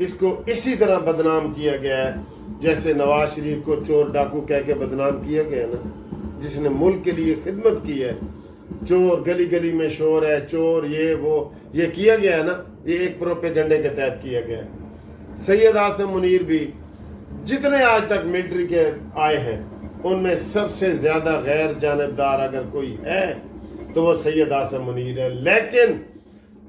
اس کو اسی طرح بدنام کیا گیا ہے جیسے نواز شریف کو چور ڈاکو کہہ کے بدنام کیا گیا نا، جس نے ملک کے لیے خدمت کی ہے۔ چور، گلی گلی میں شور ہے، چور، یہ وہ، یہ کیا گیا ہے نا، یہ ایک پروپیگنڈے کے تحت کیا گیا ہے۔ سید عاصم منیر بھی جتنے آج تک ملٹری کے آئے ہیں ان میں سب سے زیادہ غیر جانبدار اگر کوئی ہے تو وہ سید عاصم منیر ہے، لیکن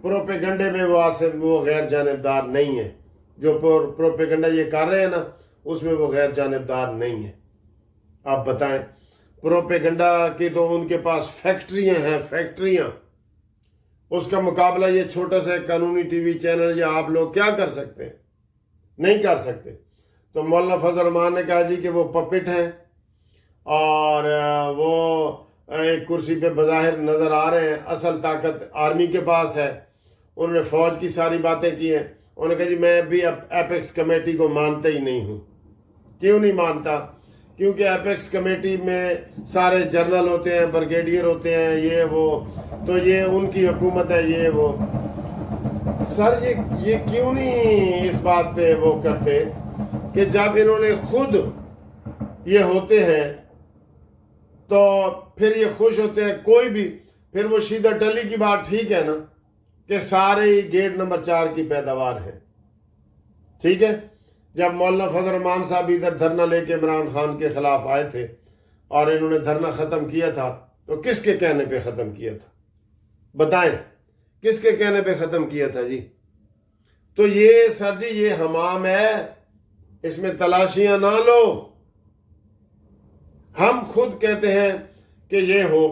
پروپیگنڈے میں وہ غیر جانبدار نہیں ہے۔ جو پروپیگنڈا یہ کر رہے ہیں نا اس میں وہ غیر جانبدار نہیں ہے۔ آپ بتائیں، پروپیگنڈا کی تو ان کے پاس فیکٹریاں ہیں، فیکٹریاں، اس کا مقابلہ یہ چھوٹا سا قانونی ٹی وی چینل یا آپ لوگ کیا کر سکتے ہیں؟ نہیں کر سکتے۔ تو مولانا فضل الرحمان نے کہا جی کہ وہ پپٹ ہیں اور وہ ایک کرسی پہ بظاہر نظر آ رہے ہیں، اصل طاقت آرمی کے پاس ہے۔ انہوں نے فوج کی ساری باتیں کی ہیں۔ انہوں نے کہا جی میں بھی ایپیکس کمیٹی کو مانتا ہی نہیں ہوں۔ کیوں نہیں مانتا؟ کیونکہ ایپیکس کمیٹی میں سارے جنرل ہوتے ہیں، بریگیڈیئر ہوتے ہیں، یہ وہ، تو یہ ان کی حکومت ہے، یہ وہ۔ سر یہ کیوں نہیں اس بات پہ وہ کرتے کہ جب انہوں نے خود یہ ہوتے ہیں تو پھر یہ خوش ہوتے ہیں کوئی بھی، پھر وہ شیدہ ٹلی کی بات ٹھیک ہے نا کہ سارے ہی گیٹ نمبر 4 کی پیداوار ہے، ٹھیک ہے۔ جب مولانا فضل الرحمان صاحب ادھر دھرنا لے کے عمران خان کے خلاف آئے تھے اور انہوں نے دھرنا ختم کیا تھا تو کس کے کہنے پہ ختم کیا تھا؟ بتائیں کس کے کہنے پہ ختم کیا تھا جی؟ تو یہ سر جی یہ حمام ہے، اس میں تلاشیاں نہ لو۔ ہم خود کہتے ہیں کہ یہ ہو،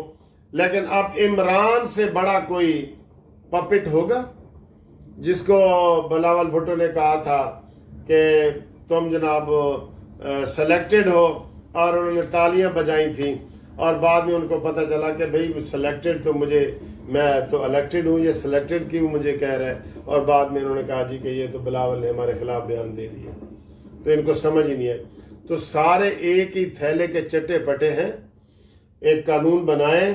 لیکن اب عمران سے بڑا کوئی پپٹ ہوگا جس کو بلاول بھٹو نے کہا تھا کہ تم جناب سلیکٹڈ ہو، اور انہوں نے تالیاں بجائی تھیں، اور بعد میں ان کو پتہ چلا کہ بھئی سلیکٹڈ تو میں تو الیکٹڈ ہوں، یہ سلیکٹڈ کیوں مجھے کہہ رہا ہے؟ اور بعد میں انہوں نے کہا جی کہ یہ تو بلاول نے ہمارے خلاف بیان دے دیا، تو ان کو سمجھ ہی نہیں آئی۔ تو سارے ایک ہی تھیلے کے چٹے پٹے ہیں۔ ایک قانون بنائیں،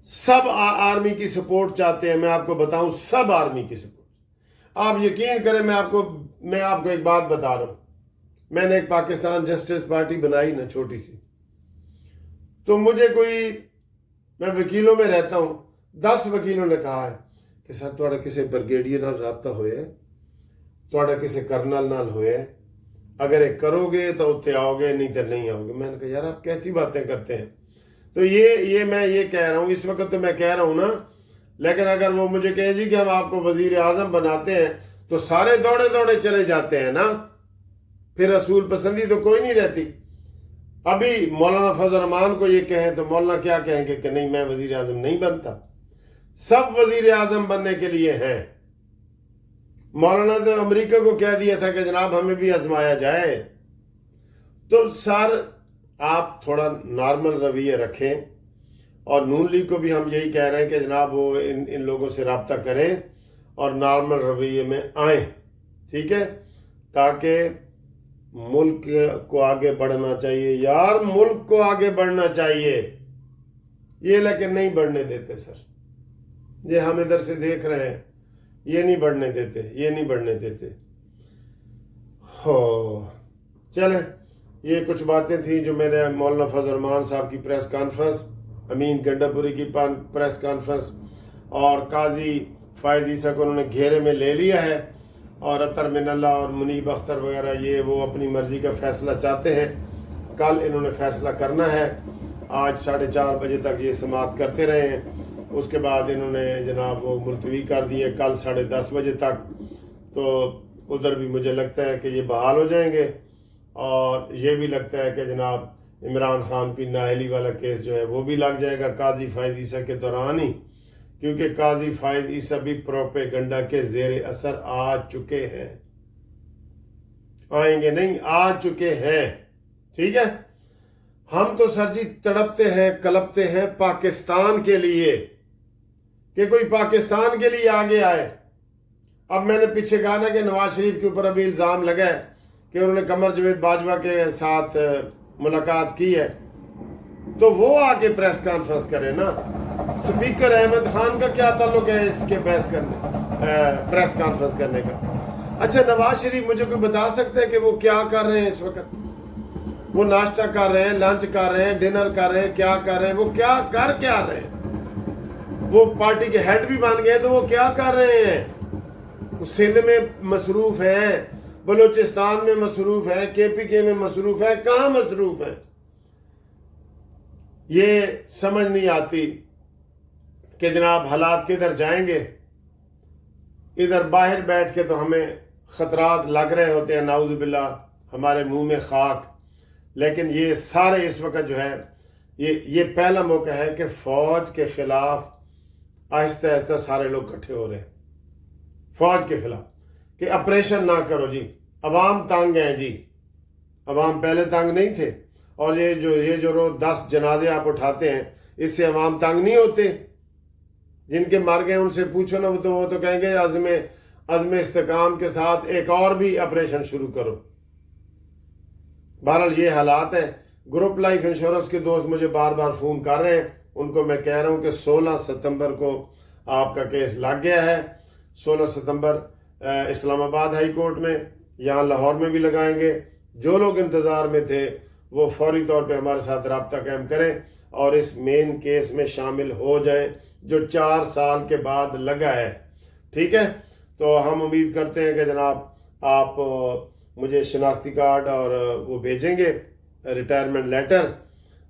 سب آرمی کی سپورٹ چاہتے ہیں، میں آپ کو بتاؤں سب آرمی کی سپورٹ۔ آپ یقین کریں، میں آپ کو ایک بات بتا رہا ہوں، میں نے ایک پاکستان جسٹس پارٹی بنائی نا چھوٹی سی، تو مجھے میں وکیلوں میں رہتا ہوں، 10 وکیلوں نے کہا ہے کہ سر تھوڑا کسی بریگیڈیئر نال رابطہ ہوئے ہے، تھوڑا کسی کرنل نال ہوئے ہے، اگر ایک کرو گے تو اتنے آؤ گے، نہیں تو نہیں آؤ گے۔ میں نے کہا یار آپ کیسی باتیں کرتے ہیں؟ تو یہ میں یہ کہہ رہا ہوں، اس وقت تو میں کہہ رہا ہوں نا، لیکن اگر وہ مجھے کہیں جی کہ ہم آپ کو وزیر اعظم بناتے ہیں تو سارے دوڑے دوڑے چلے جاتے ہیں نا، پھر رسول پسندی تو کوئی نہیں رہتی۔ ابھی مولانا فضل الرحمان کو یہ کہیں تو مولانا کیا کہیں گے کہ نہیں میں وزیر اعظم نہیں بنتا۔ سب وزیر اعظم بننے کے لیے ہیں۔ مولانا تو امریکہ کو کہہ دیا تھا کہ جناب ہمیں بھی آزمایا جائے۔ تو سر آپ تھوڑا نارمل رویہ رکھیں، اور نون لیگ کو بھی ہم یہی کہہ رہے ہیں کہ جناب وہ ان لوگوں سے رابطہ کریں اور نارمل رویے میں آئیں، ٹھیک ہے، تاکہ ملک کو آگے بڑھنا چاہیے یار، ملک کو آگے بڑھنا چاہیے، یہ لیکن نہیں بڑھنے دیتے سر۔ یہ ہم ادھر سے دیکھ رہے ہیں، یہ نہیں بڑھنے دیتے، یہ نہیں بڑھنے دیتے۔ چلیں، یہ کچھ باتیں تھیں جو میں نے مولانا فضل الرحمان صاحب کی پریس کانفرنس، امین گنڈا پوری کی پریس کانفرنس، اور قاضی فائز عیسیٰ کو انہوں نے گھیرے میں لے لیا ہے، اور اطہر من اللہ اور منیب اختر وغیرہ یہ وہ اپنی مرضی کا فیصلہ چاہتے ہیں۔ کل انہوں نے فیصلہ کرنا ہے، آج 4:30 بجے تک یہ سماعت کرتے رہے ہیں، اس کے بعد انہوں نے جناب وہ ملتوی کر دیے کل 10:30 بجے تک۔ تو ادھر بھی مجھے لگتا ہے کہ یہ بحال ہو جائیں گے، اور یہ بھی لگتا ہے کہ جناب عمران خان کی نااہلی والا کیس جو ہے وہ بھی لگ جائے گا قاضی فائز عیسیٰ کے دوران ہی، کیونکہ قاضی فائز عیسیٰ بھی پروپیگنڈا کے زیر اثر آ چکے ہیں، آئیں گے نہیں، آ چکے ہیں، ٹھیک ہے۔ ہم تو سر جی تڑپتے ہیں کلپتے ہیں پاکستان کے لیے کہ کوئی پاکستان کے لیے آگے آئے۔ اب میں نے پیچھے کہا نا کہ نواز شریف کے اوپر ابھی الزام لگا ہے کہ انہوں نے قمر جاوید باجوہ کے ساتھ ملاقات کی ہے، تو وہ آ کے پریس کانفرنس کرے نا۔ سپیکر احمد خان کا کیا تعلق ہے اس کے بحث کرنے؟ پریس کانفرنس کرنے کا. اچھا نواز شریف مجھے کوئی بتا سکتا ہے کہ وہ کیا کر رہے ہیں اس وقت؟ وہ ناشتہ کر رہے ہیں, لنچ کر رہے ہیں, ڈنر کر رہے ہیں, کیا کر رہے ہیں؟ وہ کیا رہے ہیں؟ وہ پارٹی کے ہیڈ بھی بن گئے تو وہ کیا کر رہے ہیں؟ سندھ میں مصروف ہیں, بلوچستان میں مصروف ہیں, KPK میں مصروف ہیں, کہاں مصروف ہیں؟ یہ سمجھ نہیں آتی کہ جناب حالات کدھر جائیں گے. ادھر باہر بیٹھ کے تو ہمیں خطرات لگ رہے ہوتے ہیں, نعوذ باللہ ہمارے منہ میں خاک. لیکن یہ سارے اس وقت جو ہے یہ پہلا موقع ہے کہ فوج کے خلاف آہستہ آہستہ سارے لوگ اکٹھے ہو رہے ہیں فوج کے خلاف, کہ آپریشن نہ کرو جی, عوام تنگ ہیں جی. عوام پہلے تنگ نہیں تھے, اور یہ جو روز 10 جنازے آپ اٹھاتے ہیں اس سے عوام تنگ نہیں ہوتے. جن کے مر گئے ان سے پوچھو نا, وہ تو کہیں گے عزم استحکام کے ساتھ ایک اور بھی آپریشن شروع کرو. بہرحال یہ حالات ہیں. گروپ لائف انشورنس کے دوست مجھے بار بار فون کر رہے ہیں, ان کو میں کہہ رہا ہوں کہ 16 ستمبر کو آپ کا کیس لگ گیا ہے. 16 ستمبر اسلام آباد ہائی کورٹ میں, یہاں لاہور میں بھی لگائیں گے. جو لوگ انتظار میں تھے وہ فوری طور پہ ہمارے ساتھ رابطہ قائم کریں اور اس مین کیس میں شامل ہو جائیں جو 4 سال کے بعد لگا ہے. ٹھیک ہے, تو ہم امید کرتے ہیں کہ جناب آپ مجھے شناختی کارڈ اور وہ بھیجیں گے, ریٹائرمنٹ لیٹر,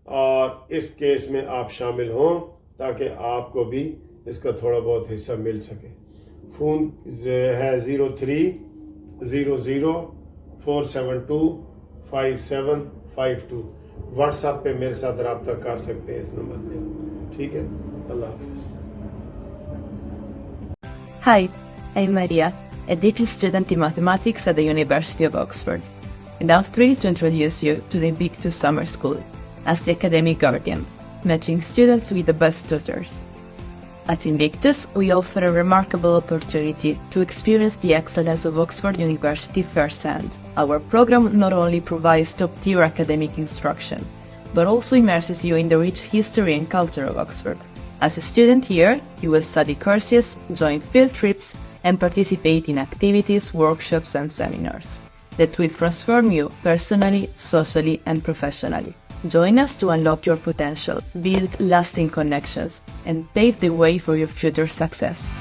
اور اس کیس میں آپ شامل ہوں تاکہ آپ کو بھی اس کا تھوڑا بہت حصہ مل سکے. فون ہے 03-00472-5752. واٹس ایپ پہ میرے ساتھ رابطہ کر سکتے ہیں اس نمبر پہ. ٹھیک ہے, اللہ حافظ. Hi, I'm Maria, a DT student in mathematics at the University of Oxford, and I'm thrilled to introduce you to the Invictus Summer School as the academic guardian, matching students with the best tutors. At Invictus, we offer a remarkable opportunity to experience the excellence of Oxford University firsthand. Our program not only provides top-tier academic instruction, but also immerses you in the rich history and culture of Oxford. As a student here, you will study courses, join field trips, and participate in activities, workshops, and seminars that will transform you personally, socially, and professionally. Join us to unlock your potential, build lasting connections, and pave the way for your future success.